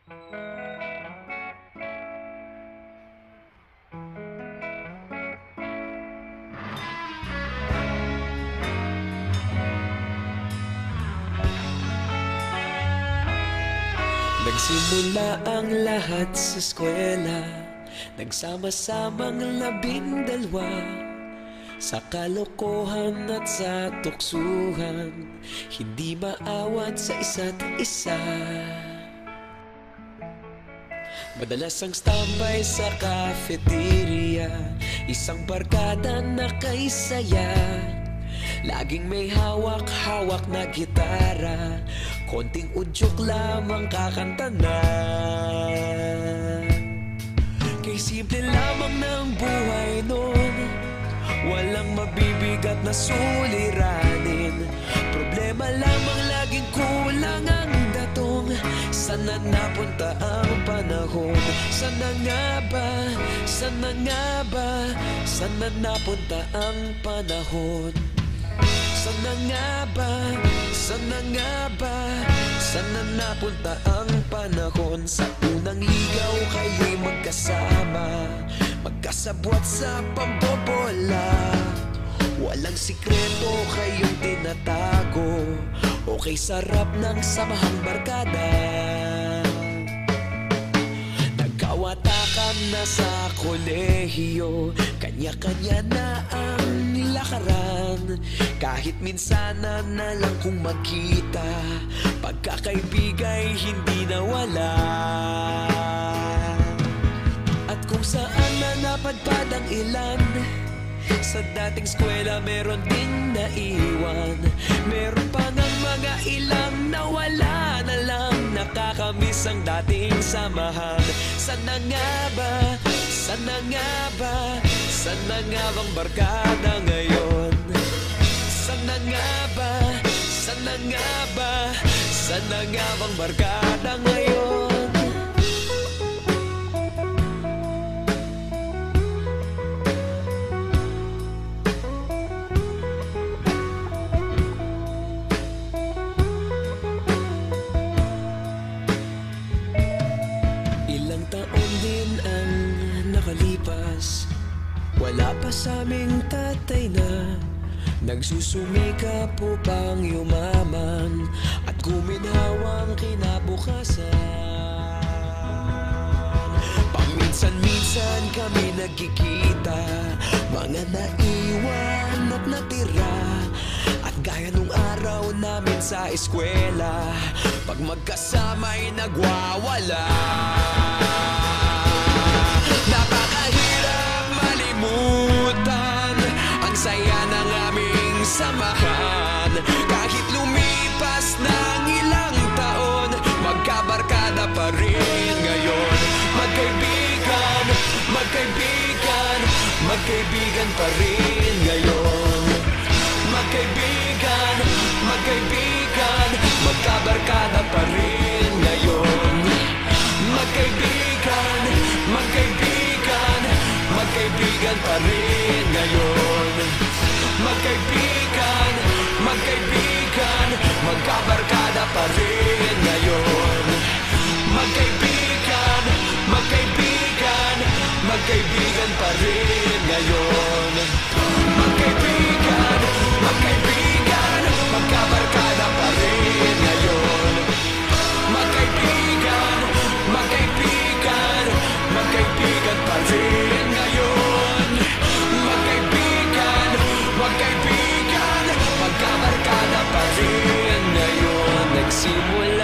Nagsimula ang lahat sa eskwela, nagsama-samang 12 sa kalokohan at sa tuksuhan, hindi maawat sa isa't isa. Madalas ang standby sa cafeteria, isang barkada na kay saya. Laging may hawak-hawak na gitara, konting udyok lamang kakanta na. Kay simple lamang ng buhay nun, walang mabibigat na suliranin. Problema lamang laging kulang ang datong. Sana napunta ang panahon? Sana nga ba? Sana nga ba? Sana napunta ang panahon? Sana nga ba? Sana nga ba? Sana napunta ang panahon? Sa unang ligaw kayo'y magkasama, magkasabwat sa pambobola. Walang sikreto kayong tinatago, okay sarap ng samahang barkada. Nagkawatakan na sa kolehiyo, kanya-kanya na ang lakaran. Kahit minsan na lang kung magkita, pagkakaibigay hindi nawala. At kung saan na napadpad ang ilan, sa dating eskwela meron ding naiwan. Meron pa ng mga ilang nawala na lang, nakakamiss ang dating samahan. Sana nga ba? Sana nga ba? Sana nga bang barkada ngayon? Sana nga ba? Sana nga ba? Sana nga bang barkada ngayon? Ilang taon din ang nakalipas, wala pa sa aming tatay na nagsusumikap upang yumaman at guminhawang kinabukasan. Paminsan-minsan kami nagkikita, mga naiwan at natira. At gaya nung araw namin sa eskwela, pag magkasama'y nagwawala. Napakahirap malimutan ang saya ng aming samahan. Kahit lumipas ng ilang taon, magkabarkada pa rin ngayon. Magkaibigan, magkaibigan, magkaibigan pa rin ngayon. Magkaibigan, magkaibigan, magkabarkada pa rin ngayon. Magkaibigan, magkaibigan, magkaibigan pa rin ngayon. Magkaibigan, magkaibigan, magkabarkada pa rin ngayon. Magkaibigan, magkaibigan, magkaibigan pa rin ngayon. Magkaibigan, magkaibigan, magkabarkada pa rin ngayon. Magkaibigan, magkaibigan, magkaibigan pa rin ngayon. Magkaibigan, magkaibigan, magkabarkada pa rin ngayon. Nagsimula